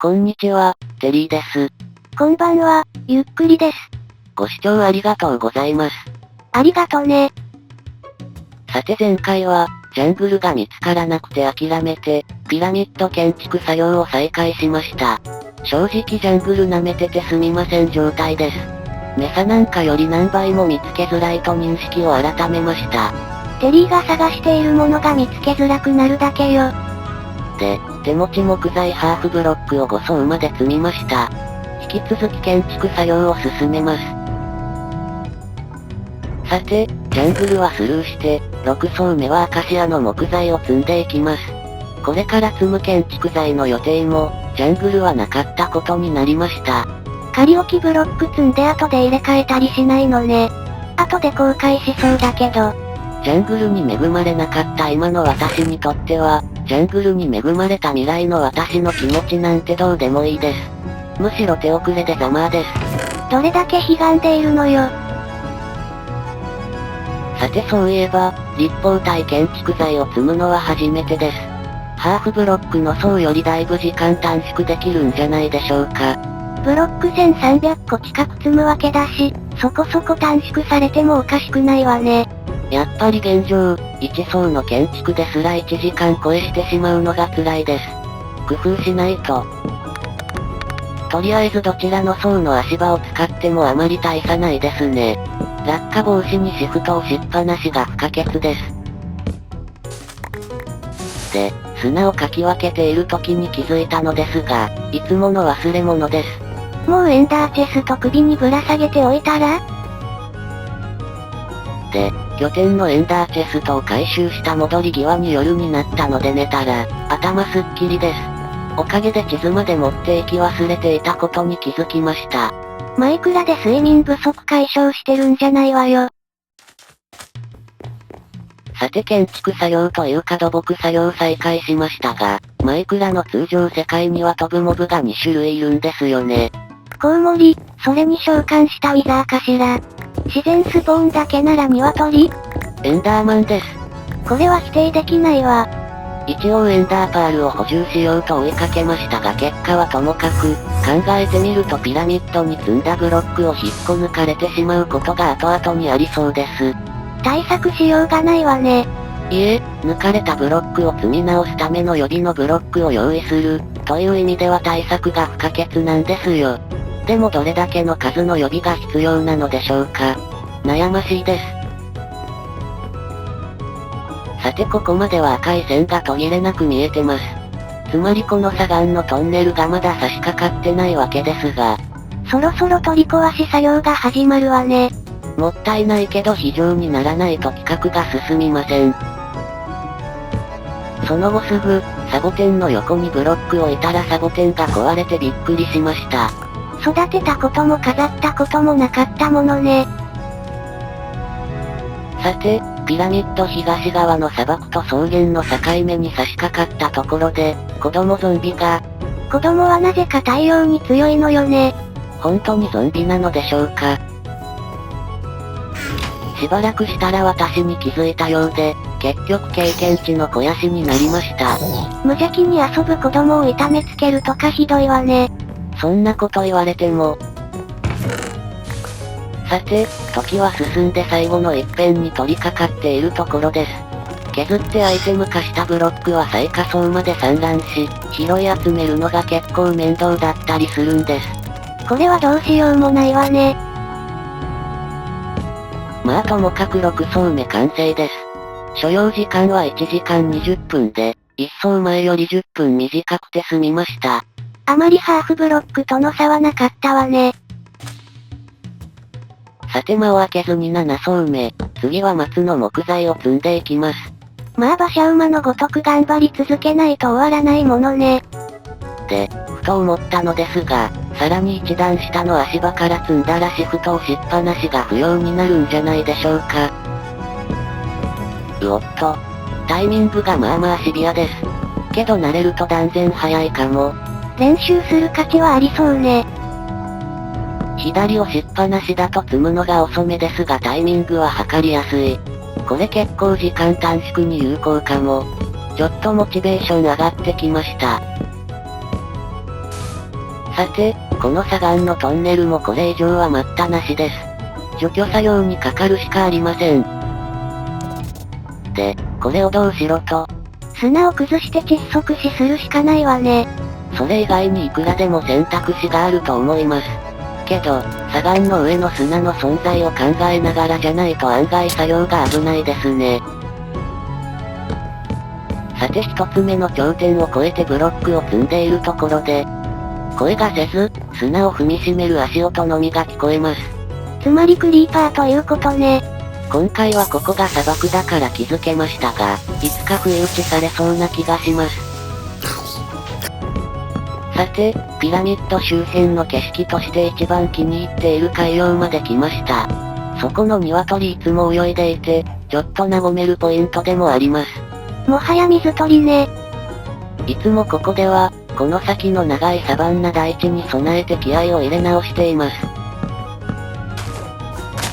こんにちは、テリーです。こんばんは、ゆっくりです。ご視聴ありがとうございます。ありがとね。さて前回は、ジャングルが見つからなくて諦めて、ピラミッド建築作業を再開しました。正直ジャングル舐めててすみません状態です。メサなんかより何倍も見つけづらいと認識を改めました。テリーが探しているものが見つけづらくなるだけよ。で、手持ち木材ハーフブロックを5層まで積みました。引き続き建築作業を進めます。さて、ジャングルはスルーして、6層目はアカシアの木材を積んでいきます。これから積む建築材の予定も、ジャングルはなかったことになりました。仮置きブロック積んで後で入れ替えたりしないのね。後で後悔しそうだけど。ジャングルに恵まれなかった今の私にとっては、ジャングルに恵まれた未来の私の気持ちなんてどうでもいいです。むしろ手遅れでざまあです。どれだけ悲願でいるのよ。さてそういえば、立方体建築材を積むのは初めてです。ハーフブロックの層よりだいぶ時間短縮できるんじゃないでしょうか。ブロック1300個近く積むわけだし、そこそこ短縮されてもおかしくないわね。やっぱり現状、1層の建築ですら1時間超えしてしまうのが辛いです。工夫しないと。とりあえずどちらの層の足場を使ってもあまり大差ないですね。落下防止にシフトをしっぱなしが不可欠です。で、砂をかき分けている時に気づいたのですが、いつもの忘れ物です。もうエンダーチェスト首にぶら下げておいたら？で、拠点のエンダーチェストを回収した戻り際に夜になったので寝たら、頭すっきりです。おかげで地図まで持って行き忘れていたことに気づきました。マイクラで睡眠不足解消してるんじゃないわよ。さて建築作業というか土木作業再開しましたが、マイクラの通常世界には飛ぶモブが2種類いるんですよね。コウモリ、それに召喚したウィザーかしら。自然スポーンだけなら鶏？エンダーマンです。これは否定できないわ。一応エンダーパールを補充しようと追いかけましたが結果はともかく、考えてみるとピラミッドに積んだブロックを引っこ抜かれてしまうことが後々にありそうです。対策しようがないわね。いえ、抜かれたブロックを積み直すための予備のブロックを用意する、という意味では対策が不可欠なんですよ。でもどれだけの数の予備が必要なのでしょうか。悩ましいです。さてここまでは赤い線が途切れなく見えてます。つまりこの砂岩のトンネルがまだ差し掛かってないわけですが。そろそろ取り壊し作業が始まるわね。もったいないけど非常にならないと企画が進みません。その後すぐ、サボテンの横にブロックを置いたらサボテンが壊れてびっくりしました。育てたことも飾ったこともなかったものね。さて、ピラミッド東側の砂漠と草原の境目に差し掛かったところで、子供ゾンビが。子供はなぜか太陽に強いのよね。本当にゾンビなのでしょうか。しばらくしたら私に気づいたようで、結局経験値の肥やしになりました。無邪気に遊ぶ子供を痛めつけるとかひどいわね。そんなこと言われても。さて、時は進んで最後の一辺に取り掛かっているところです。削ってアイテム化したブロックは最下層まで散乱し、拾い集めるのが結構面倒だったりするんです。これはどうしようもないわね。まあともかく6層目完成です。所要時間は1時間20分で、1層前より10分短くて済みました。あまりハーフブロックとの差はなかったわね。さて間を空けずに7層目、次は松の木材を積んでいきます。まあ馬車馬のごとく頑張り続けないと終わらないものね。で、ふと思ったのですが、さらに一段下の足場から積んだらシフトをしっぱなしが不要になるんじゃないでしょうか。おっと、タイミングがまあまあシビアです。けど慣れると断然早いかも。練習する価値はありそうね。左をしっぱなしだと積むのが遅めですがタイミングは測りやすい。これ結構時間短縮に有効かも。ちょっとモチベーション上がってきました。さて、この砂岩のトンネルもこれ以上は待ったなしです。除去作業にかかるしかありません。で、これをどうしろと。砂を崩して窒息死するしかないわね。それ以外にいくらでも選択肢があると思います。けど、砂岩の上の砂の存在を考えながらじゃないと案外作業が危ないですね。さて一つ目の頂点を越えてブロックを積んでいるところで、声がせず、砂を踏みしめる足音のみが聞こえます。つまりクリーパーということね。今回はここが砂漠だから気づけましたが、いつか不意打ちされそうな気がします。さて、ピラミッド周辺の景色として一番気に入っている海洋まで来ました。そこの鶏いつも泳いでいて、ちょっと和めるポイントでもあります。もはや水鳥ね。いつもここでは、この先の長いサバンナ大地に備えて気合を入れ直しています。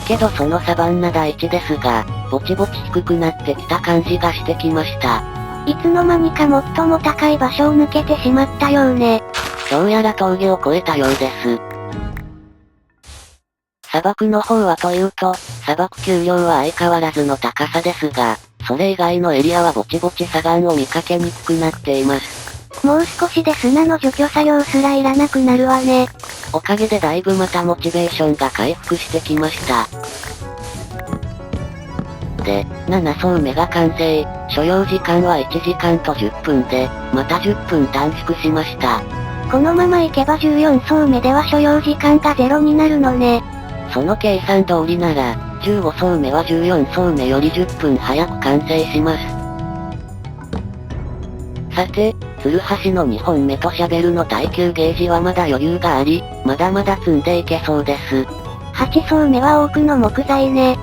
けどそのサバンナ大地ですが、ぼちぼち低くなってきた感じがしてきました。いつの間にか最も高い場所を抜けてしまったようね。どうやら峠を越えたようです。砂漠の方はというと、砂漠丘陵は相変わらずの高さですが、それ以外のエリアはぼちぼち砂岩を見かけにくくなっています。もう少しで砂の除去作業すらいらなくなるわね。おかげでだいぶまたモチベーションが回復してきました。で、7層目が完成。所要時間は1時間と10分で、また10分短縮しました。このままいけば14層目では所要時間が0になるのね。その計算通りなら、15層目は14層目より10分早く完成します。さて、ツルハシの2本目とシャベルの耐久ゲージはまだ余裕があり、まだまだ積んでいけそうです。8層目は多くの木材ね。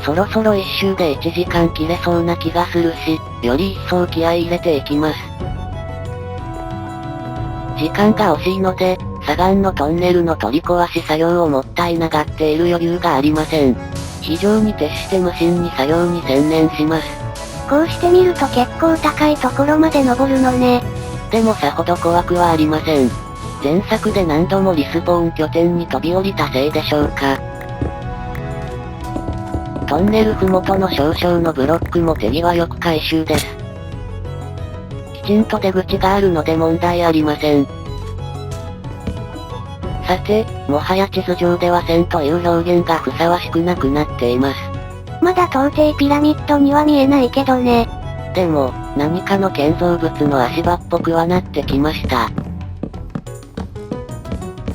そろそろ一周で1時間切れそうな気がするし、より一層気合い入れていきます。時間が惜しいので、砂岩のトンネルの取り壊し作業をもったいながっている余裕がありません。非常に徹して無心に作業に専念します。こうしてみると結構高いところまで登るのね。でもさほど怖くはありません。前作で何度もリスポーン拠点に飛び降りたせいでしょうか。トンネルふもとの少々のブロックも手際よく回収です。きちんと出口があるので問題ありません。さて、もはや地図上では線という表現がふさわしくなくなっています。まだ到底ピラミッドには見えないけどね。でも、何かの建造物の足場っぽくはなってきました。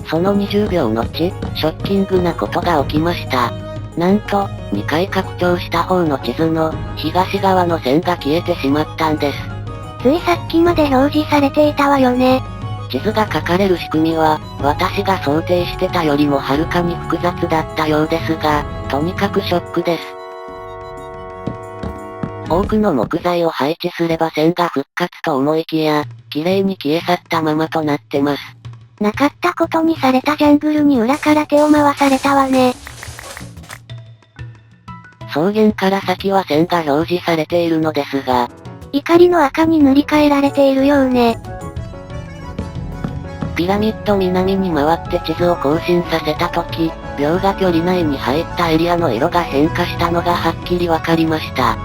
その20秒後、ショッキングなことが起きました。なんと、2回拡張した方の地図の、東側の線が消えてしまったんです。ついさっきまで表示されていたわよね。地図が書かれる仕組みは、私が想定してたよりもはるかに複雑だったようですが、とにかくショックです。多くの木材を配置すれば線が復活と思いきや、綺麗に消え去ったままとなってます。なかったことにされたジャングルに裏から手を回されたわね。草原から先は線が表示されているのですが、怒りの赤に塗り替えられているようね。ピラミッド南に回って地図を更新させた時、秒が距離内に入ったエリアの色が変化したのがはっきりわかりました。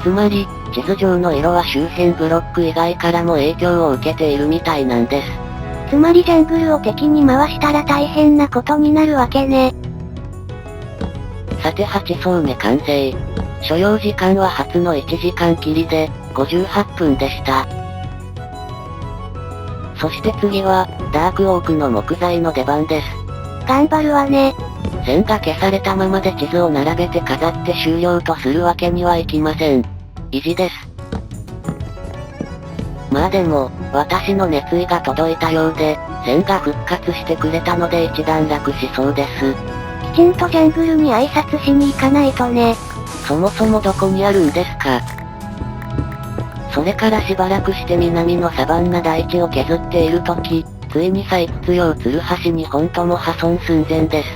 つまり、地図上の色は周辺ブロック以外からも影響を受けているみたいなんです。つまりジャングルを敵に回したら大変なことになるわけね。さて8層目完成。所要時間は初の1時間切りで、58分でした。そして次は、ダークオークの木材の出番です。頑張るわね。線が消されたままで地図を並べて飾って終了とするわけにはいきません。意地です。まあでも、私の熱意が届いたようで、線が復活してくれたので一段落しそうです。きちんとジャングルに挨拶しに行かないとね。そもそもどこにあるんですか？それからしばらくして南のサバンナ大地を削っている時、ついに採掘用ツルハシ2本とも破損寸前です。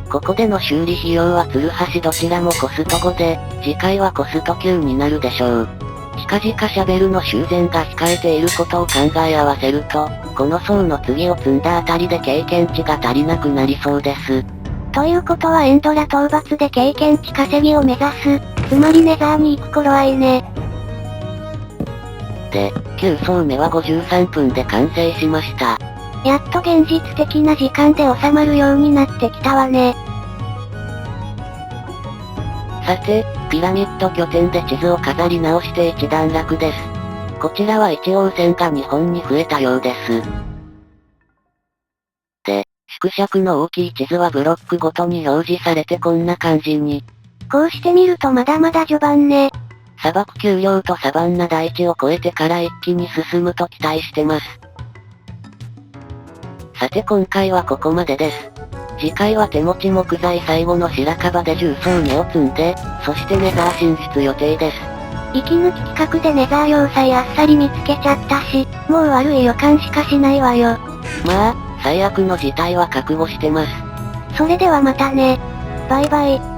ここでの修理費用はツルハシどちらもコスト5で、次回はコスト9になるでしょう。近々シャベルの修繕が控えていることを考え合わせると、この層の次を積んだあたりで経験値が足りなくなりそうです。ということはエンドラ討伐で経験値稼ぎを目指す。つまりネザーに行く頃合いね。で、9層目は53分で完成しました。やっと現実的な時間で収まるようになってきたわね。さて、ピラミッド拠点で地図を飾り直して一段落です。こちらは一応線が2本に増えたようです。で、縮尺の大きい地図はブロックごとに表示されてこんな感じに。こうしてみるとまだまだ序盤ね。砂漠丘陵とサバンナ大地を越えてから一気に進むと期待してます。さて今回はここまでです。次回は手持ち木材最後の白樺で重層根を積んで、そしてネザー進出予定です。息抜き企画でネザー要塞あっさり見つけちゃったし、もう悪い予感しかしないわよ。まあ、最悪の事態は覚悟してます。それではまたね。バイバイ。